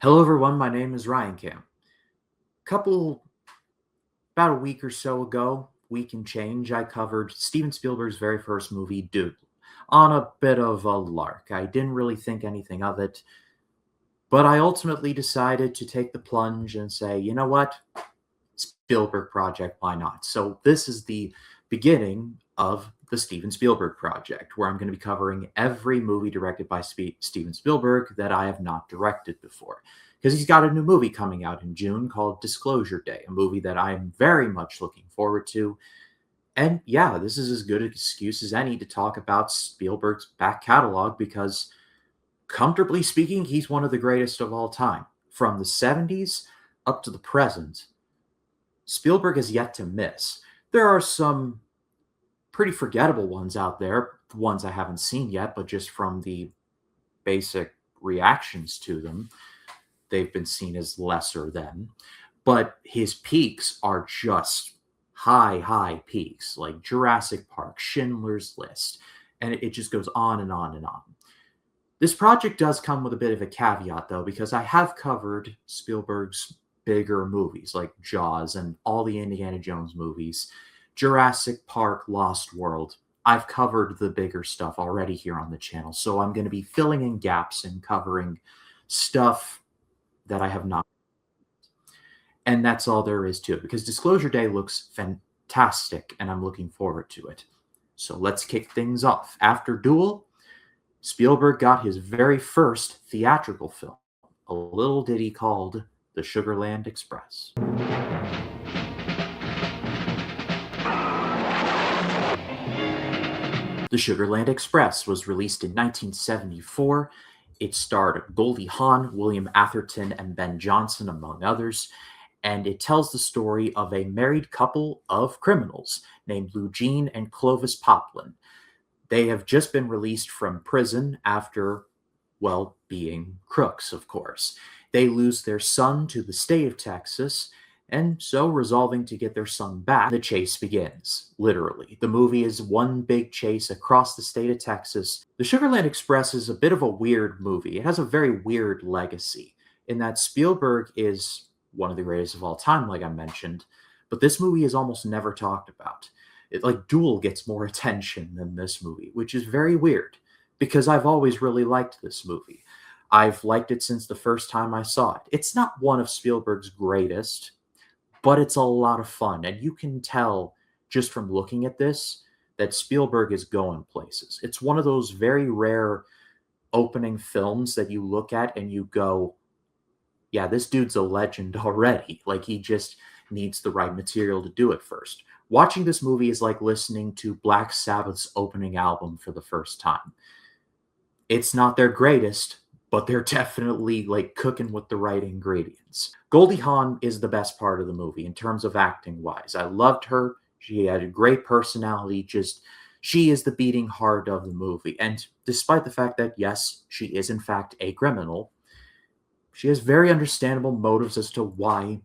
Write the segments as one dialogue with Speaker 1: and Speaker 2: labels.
Speaker 1: Hello, everyone. My name is Ryan Cam. Couple about a week or so ago, week and change, I covered Steven Spielberg's very first movie, Dude, on a bit of a lark. I didn't really think anything of it, but I ultimately decided to take the plunge and say, you know what? Spielberg project, why not? So this is the beginning of the Steven Spielberg project, where I'm going to be covering every movie directed by Steven Spielberg that I have not directed before. Because he's got a new movie coming out in June called Disclosure Day, a movie that I'm very much looking forward to. And yeah, this is as good an excuse as any to talk about Spielberg's back catalog because, comfortably speaking, he's one of the greatest of all time. From the 70s up to the present, Spielberg has yet to miss. There are some pretty forgettable ones out there, ones I haven't seen yet, but just from the basic reactions to them, they've been seen as lesser than. But his peaks are just high peaks, like Jurassic Park, Schindler's List, and it just goes on and on and on. This project does come with a bit of a caveat, though, because I have covered Spielberg's bigger movies like Jaws and all the Indiana Jones movies, Jurassic Park, Lost World. I've covered the bigger stuff already here on the channel, so I'm going to be filling in gaps and covering stuff that I have not. And that's all there is to it, because Disclosure Day looks fantastic, and I'm looking forward to it. So let's kick things off. After Duel, Spielberg got his very first theatrical film, a little ditty called The Sugarland Express. The Sugarland Express was released in 1974. It starred Goldie Hawn, William Atherton, and Ben Johnson, among others, and it tells the story of a married couple of criminals named Lou Jean and Clovis Poplin. They have just been released from prison after, well, being crooks, of course. They lose their son to the state of Texas, and so resolving to get their son back, the chase begins, literally. The movie is one big chase across the state of Texas. The Sugarland Express is a bit of a weird movie. It has a very weird legacy in that Spielberg is one of the greatest of all time, like I mentioned, but this movie is almost never talked about. Like Duel gets more attention than this movie, which is very weird because I've always really liked this movie. I've liked it since the first time I saw it. It's not one of Spielberg's greatest, but it's a lot of fun. And you can tell just from looking at this that Spielberg is going places. It's one of those very rare opening films that you look at and you go, yeah, this dude's a legend already. Like, he just needs the right material to do it first. Watching this movie is like listening to Black Sabbath's opening album for the first time. It's not their greatest, but they're definitely like cooking with the right ingredients. Goldie Hawn is the best part of the movie in terms of acting wise. I loved her. She had a great personality. She is the beating heart of the movie. And despite the fact that, yes, she is in fact a criminal, she has very understandable motives as to why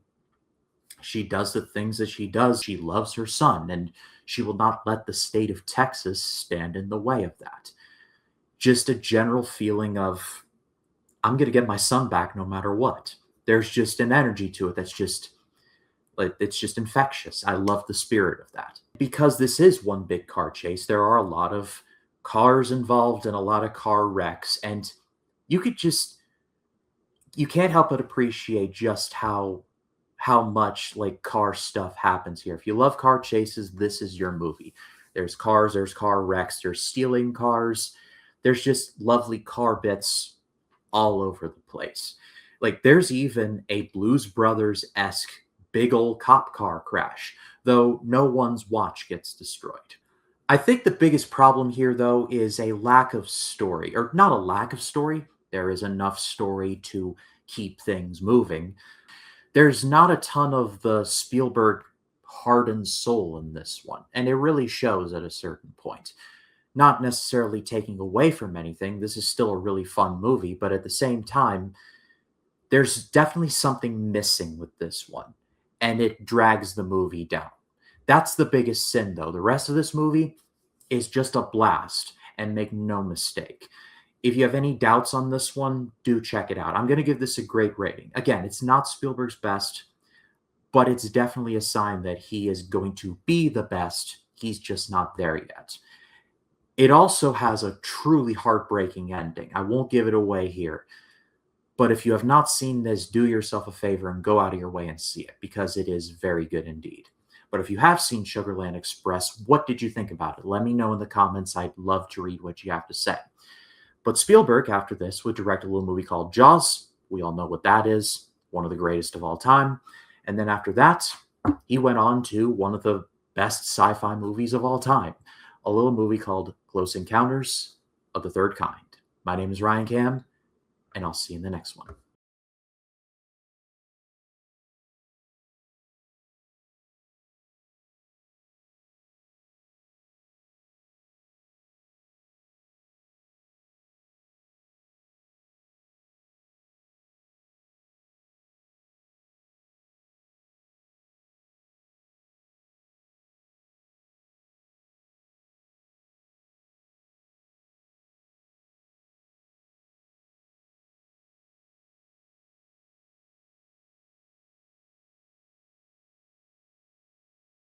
Speaker 1: she does the things that she does. She loves her son, and she will not let the state of Texas stand in the way of that. Just a general feeling of, I'm going to get my son back no matter what. There's just an energy to it that's just, like, it's just infectious. I love the spirit of that. Because this is one big car chase, there are a lot of cars involved and a lot of car wrecks, and you can't help but appreciate just how much like car stuff happens here. If you love car chases, this is your movie. There's cars, there's car wrecks, there's stealing cars. There's just lovely car bits all over the place. Like, there's even a Blues Brothers-esque big old cop car crash, though no one's watch gets destroyed. I think the biggest problem here, though, is a lack of story. Or not a lack of story. There is enough story to keep things moving. There's not a ton of the Spielberg heart and soul in this one, and it really shows at a certain point. Not necessarily taking away from anything, this is still a really fun movie, but at the same time, there's definitely something missing with this one, and it drags the movie down. That's the biggest sin, though. The rest of this movie is just a blast, and make no mistake. If you have any doubts on this one, do check it out. I'm going to give this a great rating. Again, it's not Spielberg's best, but it's definitely a sign that he is going to be the best. He's just not there yet. It also has a truly heartbreaking ending. I won't give it away here. But if you have not seen this, do yourself a favor and go out of your way and see it, because it is very good indeed. But if you have seen Sugarland Express, what did you think about it? Let me know in the comments. I'd love to read what you have to say. But Spielberg, after this, would direct a little movie called Jaws. We all know what that is. One of the greatest of all time. And then after that, he went on to one of the best sci-fi movies of all time. A little movie called Close Encounters of the Third Kind. My name is Ryan Cam, and I'll see you in the next one.